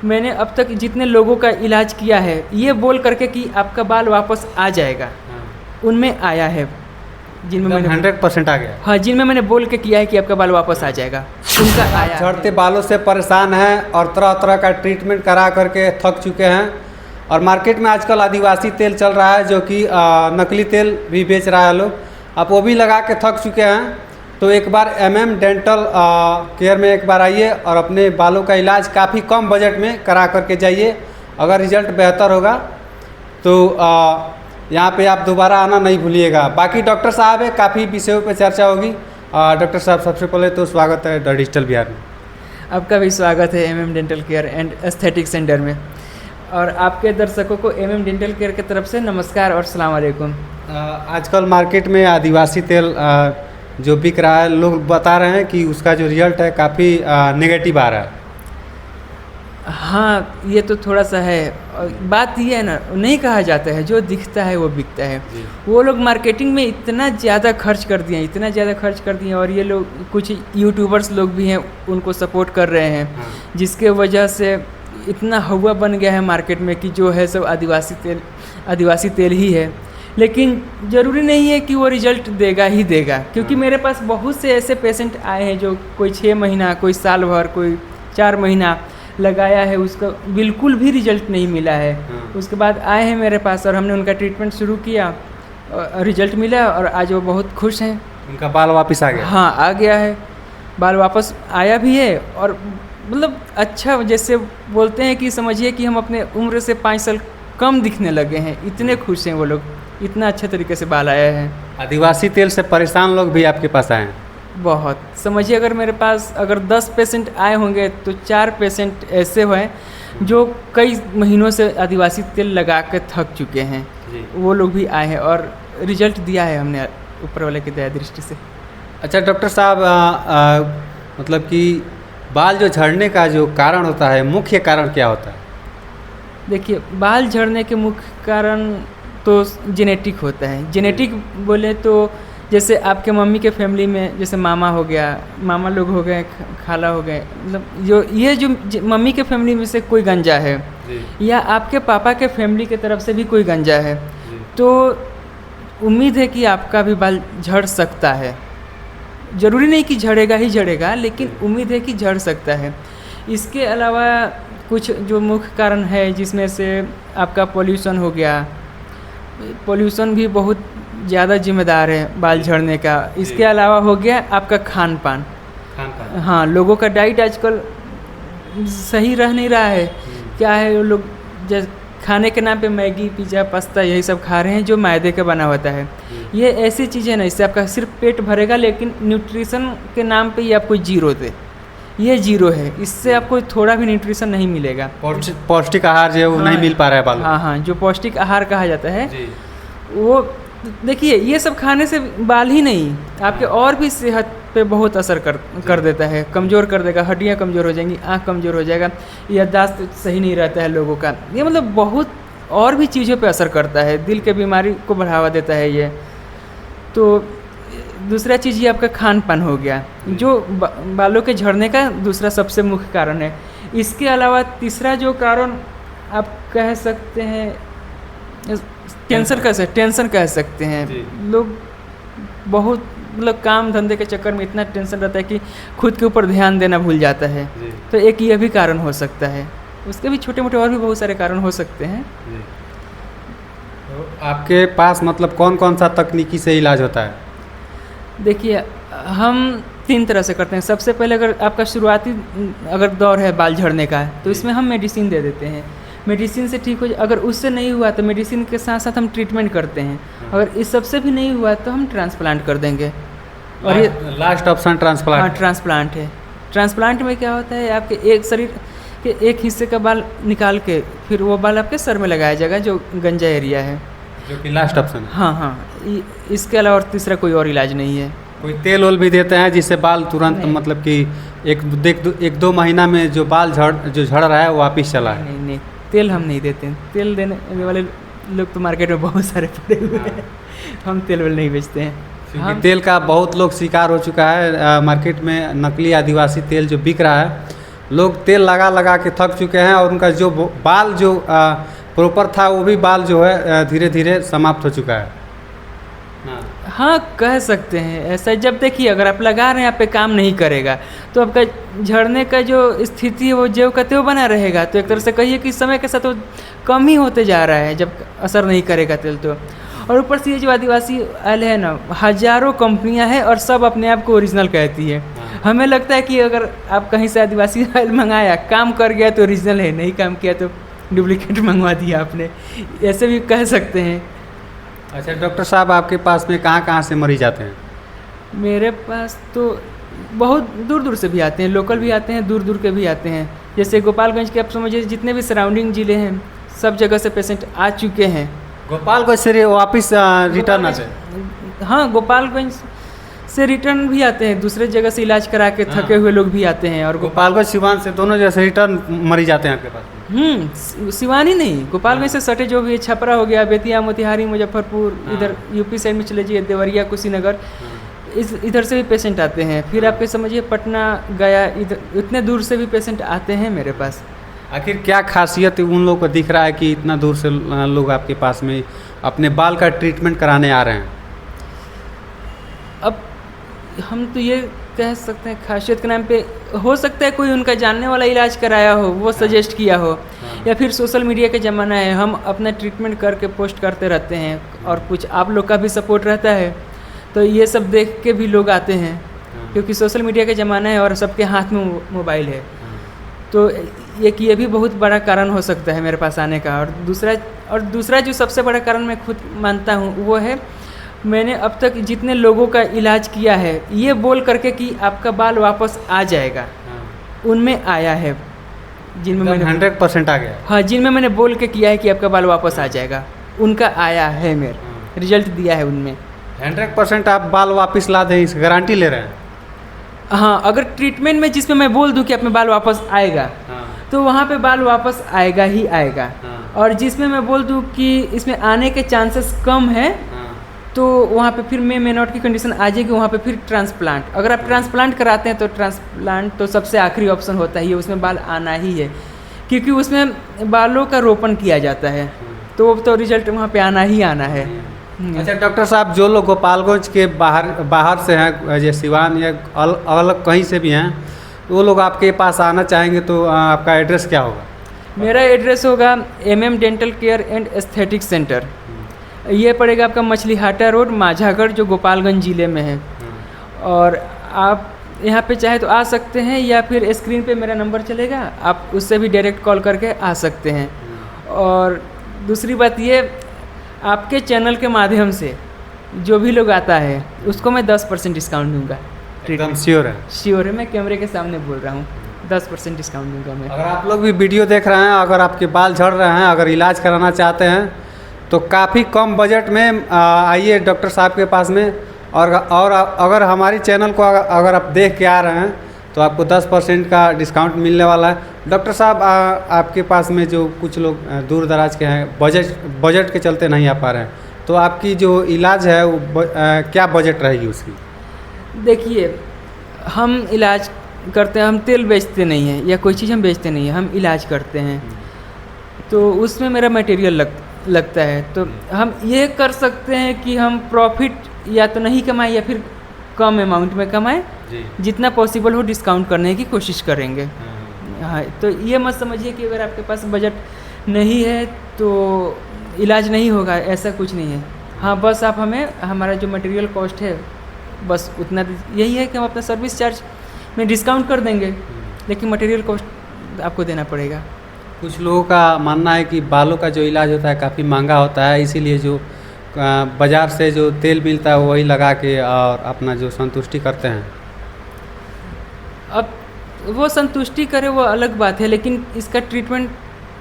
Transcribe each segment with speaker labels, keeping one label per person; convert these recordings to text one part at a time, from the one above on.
Speaker 1: मैंने अब तक जितने लोगों का इलाज किया है ये बोल करके कि आपका बाल वापस आ जाएगा, उनमें आया है। जिनमें मैंने
Speaker 2: 100% आ गया।
Speaker 1: हाँ, जिनमें मैंने बोल के किया है कि आपका बाल वापस आ जाएगा, उनका आया है।
Speaker 2: झड़ते बालों से परेशान हैं और तरह तरह का ट्रीटमेंट करा करके थक चुके हैं। और मार्केट में आजकल आदिवासी तेल चल रहा है जो कि नकली तेल भी बेच रहा है लोग, आप वो भी लगा के थक चुके हैं। तो एक बार MM डेंटल केयर में एक बार आइए और अपने बालों का इलाज काफ़ी कम बजट में करा करके जाइए। अगर रिजल्ट बेहतर होगा तो यहाँ पे आप दोबारा आना नहीं भूलिएगा। बाकी डॉक्टर साहब है, काफ़ी विषयों पे चर्चा होगी। डॉक्टर साहब सबसे पहले तो स्वागत है द डिजिटल बिहार में।
Speaker 1: आपका भी स्वागत है MM dental care and aesthetic centre में। और आपके दर्शकों को MM डेंटल केयर की तरफ से नमस्कार और अस्सलाम वालेकुम।
Speaker 2: आजकल मार्केट में आदिवासी तेल जो बिक रहा है, लोग बता रहे हैं कि उसका जो रिजल्ट है काफ़ी नेगेटिव आ रहा है।
Speaker 1: हाँ, ये तो थोड़ा सा है। बात ये है ना, नहीं कहा जाता है जो दिखता है वो बिकता है। वो लोग मार्केटिंग में इतना ज़्यादा खर्च कर दिए, इतना ज़्यादा खर्च कर दिए, और ये लोग कुछ यूट्यूबर्स लोग भी हैं उनको सपोर्ट कर रहे हैं।
Speaker 2: हाँ।
Speaker 1: जिसके वजह से इतना हवा बन गया है मार्केट में कि जो है सब आदिवासी तेल ही है। लेकिन ज़रूरी नहीं है कि वो रिजल्ट देगा ही देगा, क्योंकि मेरे पास बहुत से ऐसे पेशेंट आए हैं जो कोई 6 महीना, कोई साल भर, कोई 4 महीना लगाया है, उसका बिल्कुल भी रिजल्ट नहीं मिला है। उसके बाद आए हैं मेरे पास और हमने उनका ट्रीटमेंट शुरू किया, रिजल्ट मिला और आज वो बहुत खुश हैं।
Speaker 2: उनका बाल वापस आ गया?
Speaker 1: हाँ, आ गया है, बाल वापस आया भी है। और मतलब अच्छा, जैसे बोलते हैं कि समझिए कि हम अपने उम्र से 5 साल कम दिखने लगे हैं, इतने खुश हैं वो लोग, इतना अच्छे तरीके से बाल आया है।
Speaker 2: आदिवासी तेल से परेशान लोग भी आपके पास आए हैं?
Speaker 1: बहुत, समझिए अगर मेरे पास अगर 10 पेशेंट आए होंगे तो 4 पेशेंट ऐसे हुए जो कई महीनों से आदिवासी तेल लगा के थक चुके हैं। वो लोग भी आए हैं और रिजल्ट दिया है हमने ऊपर वाले की दया दृष्टि से।
Speaker 2: अच्छा डॉक्टर साहब, मतलब कि बाल जो झड़ने का जो कारण होता है, मुख्य कारण क्या होता है?
Speaker 1: देखिए, बाल झड़ने के मुख्य कारण तो जेनेटिक होता है। जेनेटिक बोले तो जैसे आपके मम्मी के फैमिली में जैसे मामा हो गया, मामा लोग हो गए, खाला हो गए, मतलब जो मम्मी के फैमिली में से कोई गंजा है, या आपके पापा के फैमिली के तरफ से भी कोई गंजा है, तो उम्मीद है कि आपका भी बाल झड़ सकता है। ज़रूरी नहीं कि झड़ेगा ही झड़ेगा, लेकिन उम्मीद है कि झड़ सकता है। इसके अलावा कुछ जो मुख्य कारण है, जिसमें से आपका पोल्यूशन हो गया, पोल्यूशन भी बहुत ज़्यादा जिम्मेदार है बाल झड़ने का। इसके अलावा हो गया आपका खान पान। हाँ, लोगों का डाइट आजकल सही रह नहीं रहा है। क्या है, वो लोग खाने के नाम पे मैगी, पिज़्ज़ा, पास्ता यही सब खा रहे हैं जो मैदे का बना होता है। ये ऐसी चीज़ें ना, इससे आपका सिर्फ पेट भरेगा, लेकिन न्यूट्रिशन के नाम पे ये आपको जीरो दे, ये जीरो है। इससे आपको थोड़ा भी न्यूट्रिशन नहीं मिलेगा।
Speaker 2: पौष्टिक आहार जो है वो नहीं मिल पा रहा है बालों।
Speaker 1: हाँ, जो पौष्टिक आहार कहा जाता है वो, देखिए ये सब खाने से बाल ही नहीं, आपके और भी सेहत पे बहुत असर कर देता है, कमज़ोर कर देगा। हड्डियाँ कमज़ोर हो जाएंगी, आँख कमज़ोर हो जाएगा, याददाश्त सही नहीं रहता है लोगों का। ये मतलब बहुत और भी चीज़ों पे असर करता है, दिल के बीमारी को बढ़ावा देता है ये। तो दूसरा चीज़ ये आपका खान पान हो गया, जो बालों के झड़ने का दूसरा सबसे मुख्य कारण है। इसके अलावा तीसरा जो कारण आप कह सकते हैं टेंशन कह सकते हैं। लोग बहुत मतलब काम धंधे के चक्कर में इतना टेंशन रहता है कि खुद के ऊपर ध्यान देना भूल जाता है। तो एक ये भी कारण हो सकता है। उसके भी छोटे मोटे और भी बहुत सारे कारण हो सकते हैं।
Speaker 2: तो आपके पास मतलब कौन कौन सा तकनीकी से इलाज होता है?
Speaker 1: देखिए, हम 3 तरह से करते हैं। सबसे पहले अगर आपका शुरुआती अगर दौर है बाल झड़ने का, तो इसमें हम मेडिसिन दे देते हैं। मेडिसिन से ठीक हो जाए, अगर उससे नहीं हुआ तो मेडिसिन के साथ साथ हम ट्रीटमेंट करते हैं। अगर इस सबसे भी नहीं हुआ तो हम ट्रांसप्लांट कर देंगे। और ये
Speaker 2: लास्ट ऑप्शन ट्रांसप्लांट।
Speaker 1: हाँ, ट्रांसप्लांट है। ट्रांसप्लांट में क्या होता है, आपके एक शरीर के एक हिस्से का बाल निकाल के फिर वो बाल आपके सर में लगाया जाएगा, जो गंजा एरिया है,
Speaker 2: जो कि लास्ट ऑप्शन है।
Speaker 1: हाँ, इसके अलावा और तीसरा कोई और इलाज नहीं है।
Speaker 2: कोई तेल ओल भी देते हैं जिससे बाल तुरंत मतलब कि 1-2 महीना में जो बाल झड़ रहा है वो वापिस चला है?
Speaker 1: नहीं, तेल हम नहीं देते हैं। तेल देने वाले लोग तो मार्केट में बहुत सारे पड़े हुए हैं। हम तेल वेल नहीं बेचते हैं।
Speaker 2: तेल का बहुत लोग शिकार हो चुका है। मार्केट में नकली आदिवासी तेल जो बिक रहा है लोग तेल लगा लगा के थक चुके हैं और उनका जो बाल जो प्रॉपर था वो भी बाल जो है धीरे धीरे समाप्त हो चुका है। हाँ
Speaker 1: हाँ, कह सकते हैं ऐसा। जब देखिए अगर आप लगा रहे हैं, आप पे काम नहीं करेगा तो आपका झड़ने का जो स्थिति है वो ज्यों का त्यों बना रहेगा। तो एक तरह से कहिए कि समय के साथ वो कम ही होते जा रहा है जब असर नहीं करेगा तेल तो। और ऊपर से ये जो आदिवासी ऑयल है ना, हजारों कंपनियां हैं और सब अपने आप को ओरिजिनल कहती है। हमें लगता है कि अगर आप कहीं से आदिवासी ऑयल मंगाया, काम कर गया तो ओरिजिनल है, नहीं काम किया तो डुप्लीकेट मंगवा दिया आपने, ऐसे भी कह सकते हैं।
Speaker 2: अच्छा डॉक्टर साहब, आपके पास में कहाँ कहाँ से मरीज आते हैं?
Speaker 1: मेरे पास तो बहुत दूर दूर से भी आते हैं, लोकल भी आते हैं, दूर दूर के भी आते हैं। जैसे गोपालगंज के आप समझिए जितने भी सराउंडिंग ज़िले हैं सब जगह से पेशेंट आ चुके हैं।
Speaker 2: गोपालगंज से वापस रिटर्न आते हैं?
Speaker 1: हाँ, गोपालगंज से रिटर्न भी आते हैं, दूसरे जगह से इलाज करा के थके हुए लोग भी आते हैं। और
Speaker 2: गोपालगंज सिवान से दोनों जगह से रिटर्न मरीज आते हैं आपके पास?
Speaker 1: सिवानी नहीं, गोपालगंज से सटे जो भी है, छपरा हो गया, बेतिया, मोतिहारी, मुजफ्फरपुर, इधर यूपी साइड में चले जाइए, देवरिया, कुशीनगर, इधर से भी पेशेंट आते हैं। फिर आपके समझिए पटना, गया, इधर इतने दूर से भी पेशेंट आते हैं मेरे पास।
Speaker 2: आखिर क्या खासियत उन लोगों को दिख रहा है कि इतना दूर से लोग आपके पास में अपने बाल का ट्रीटमेंट कराने आ रहे हैं?
Speaker 1: अब हम तो ये कह सकते हैं खासियत के नाम पे, हो सकता है कोई उनका जानने वाला इलाज कराया हो, वो सजेस्ट किया हो, या फिर सोशल मीडिया का ज़माना है, हम अपना ट्रीटमेंट करके पोस्ट करते रहते हैं और कुछ आप लोग का भी सपोर्ट रहता है, तो ये सब देख के भी लोग आते हैं। क्योंकि सोशल मीडिया का ज़माना है और सबके हाथ में मोबाइल है, तो ये भी बहुत बड़ा कारण हो सकता है मेरे पास आने का। और दूसरा जो सबसे बड़ा कारण मैं खुद मानता हूँ वो है, मैंने अब तक जितने लोगों का इलाज किया है ये बोल करके कि आपका बाल वापस आ जाएगा, उनमें आया है। जिनमें मैंने
Speaker 2: 100% आ गया।
Speaker 1: हाँ, जिनमें मैंने बोल के किया है कि आपका बाल वापस आ जाएगा, उनका आया है, मेरे रिजल्ट दिया है उनमें।
Speaker 2: 100% आप बाल वापस ला दें, इस गारंटी ले रहे हैं?
Speaker 1: हाँ, अगर ट्रीटमेंट में जिसमें मैं बोल दूं कि अपने बाल वापस आएगा, तो वहाँ पे बाल वापस आएगा ही आएगा। और जिसमें मैं बोल दूं कि इसमें आने के चांसेस कम है, तो वहाँ पे फिर मे नॉट की कंडीशन आ जाएगी, वहाँ पे फिर ट्रांसप्लांट। अगर आप ट्रांसप्लांट कराते हैं तो ट्रांसप्लांट तो सबसे आखिरी ऑप्शन होता ही है, उसमें बाल आना ही है, क्योंकि उसमें बालों का रोपण किया जाता है, तो रिजल्ट वहाँ पे आना ही आना है।
Speaker 2: अच्छा डॉक्टर साहब, जो लोग गोपालगंज के बाहर से हैं, जैसे सिवान या अलग कहीं से भी हैं, वो लोग आपके पास आना चाहेंगे तो आपका एड्रेस क्या होगा?
Speaker 1: मेरा एड्रेस होगा MM dental care and aesthetic centre. ये पड़ेगा आपका मछलीहाटा रोड, माझागढ़, जो गोपालगंज ज़िले में है। और आप यहाँ पे चाहे तो आ सकते हैं, या फिर स्क्रीन पे मेरा नंबर चलेगा, आप उससे भी डायरेक्ट कॉल करके आ सकते हैं। और दूसरी बात ये, आपके चैनल के माध्यम से जो भी लोग आता है उसको मैं 10% डिस्काउंट दूंगा।
Speaker 2: एकदम श्योर है?
Speaker 1: श्योर है, मैं कैमरे के सामने बोल रहा हूँ, 10% डिस्काउंट दूंगा मैं।
Speaker 2: अगर आप लोग भी वीडियो देख रहे हैं, अगर आपके बाल झड़ रहे हैं, अगर इलाज कराना चाहते हैं, तो काफ़ी कम बजट में आइए डॉक्टर साहब के पास में। और अगर हमारी चैनल को अगर आप देख के आ रहे हैं तो आपको 10% का डिस्काउंट मिलने वाला है। डॉक्टर साहब, आपके पास में जो कुछ लोग दूर दराज के हैं, बजट के चलते नहीं आ पा रहे हैं, तो आपकी जो इलाज है वो क्या बजट रहेगी उसकी?
Speaker 1: देखिए, हम इलाज करते हैं, हम तेल बेचते नहीं हैं या कोई चीज़ हम बेचते नहीं हैं, हम इलाज करते हैं, तो उसमें मेरा मटेरियल लगता है। तो हम ये कर सकते हैं कि हम प्रॉफिट या तो नहीं कमाएं या फिर कम अमाउंट में कमाएं, जितना पॉसिबल हो डिस्काउंट करने की कोशिश करेंगे। हाँ, तो ये मत समझिए कि अगर आपके पास बजट नहीं है तो इलाज नहीं होगा, ऐसा कुछ नहीं है। हाँ, बस आप हमें हमारा जो मटेरियल कॉस्ट है बस उतना, यही है कि हम अपना सर्विस चार्ज में डिस्काउंट कर देंगे, लेकिन मटेरियल कॉस्ट आपको देना पड़ेगा।
Speaker 2: कुछ लोगों का मानना है कि बालों का जो इलाज होता है काफ़ी महंगा होता है, इसीलिए जो बाज़ार से जो तेल मिलता है वही लगा के और अपना जो संतुष्टि करते हैं।
Speaker 1: अब वो संतुष्टि करे वो अलग बात है, लेकिन इसका ट्रीटमेंट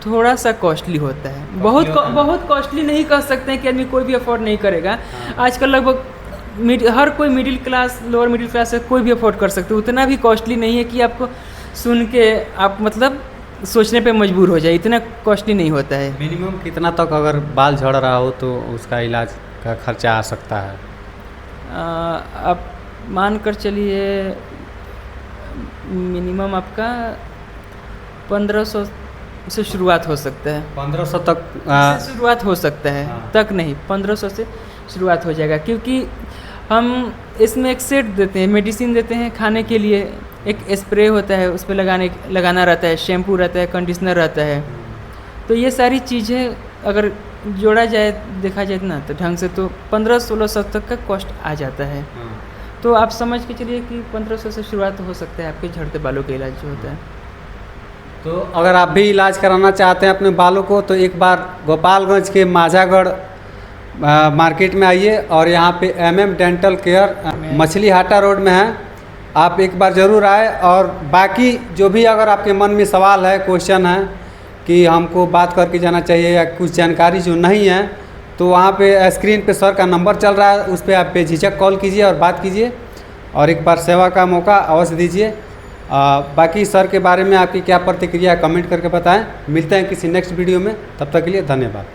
Speaker 1: थोड़ा सा कॉस्टली होता है। बहुत कॉस्टली नहीं कह सकते हैं कि आदमी कोई भी अफोर्ड नहीं करेगा। आजकल लगभग हर कोई middle class, lower middle class से कोई भी अफोर्ड कर सकते हो। उतना भी कॉस्टली नहीं है कि आपको सुन के आप मतलब सोचने पे मजबूर हो जाए, इतना कॉस्टली नहीं होता है।
Speaker 2: मिनिमम कितना तक अगर बाल झड़ रहा हो तो उसका इलाज का खर्चा आ सकता है?
Speaker 1: आप मान कर चलिए मिनिमम आपका 1500 से शुरुआत हो सकता है।
Speaker 2: 1500 तक
Speaker 1: से शुरुआत हो सकता है,
Speaker 2: हाँ।
Speaker 1: तक नहीं, 1500 से शुरुआत हो जाएगा, क्योंकि हम इसमें एक सेट देते हैं, मेडिसिन देते हैं खाने के लिए, एक स्प्रे होता है उस पे लगाना रहता है, शैम्पू रहता है, कंडीशनर रहता है। तो ये सारी चीज़ें अगर जोड़ा जाए, देखा जाए ना, तो ढंग से तो 1500-1600 तक का कॉस्ट आ जाता है। तो आप समझ के चलिए कि 1500 से शुरुआत हो सकता है आपके झड़ते बालों का इलाज जो होता है।
Speaker 2: तो अगर आप भी इलाज कराना चाहते हैं अपने बालों को, तो एक बार गोपालगंज के माझागढ़ मार्केट में आइए, और यहाँ पे MM डेंटल केयर मछली हाटा रोड में है। आप एक बार ज़रूर आए, और बाकी जो भी अगर आपके मन में सवाल है, क्वेश्चन है कि हमको बात करके जाना चाहिए या कुछ जानकारी जो नहीं है, तो वहाँ पे स्क्रीन पे सर का नंबर चल रहा है, उस पर आप बेझिझक कॉल कीजिए और बात कीजिए, और एक बार सेवा का मौका अवश्य दीजिए। बाकी सर के बारे में आपकी क्या प्रतिक्रिया कमेंट करके बताएं। मिलते हैं किसी नेक्स्ट वीडियो में, तब तक के लिए धन्यवाद।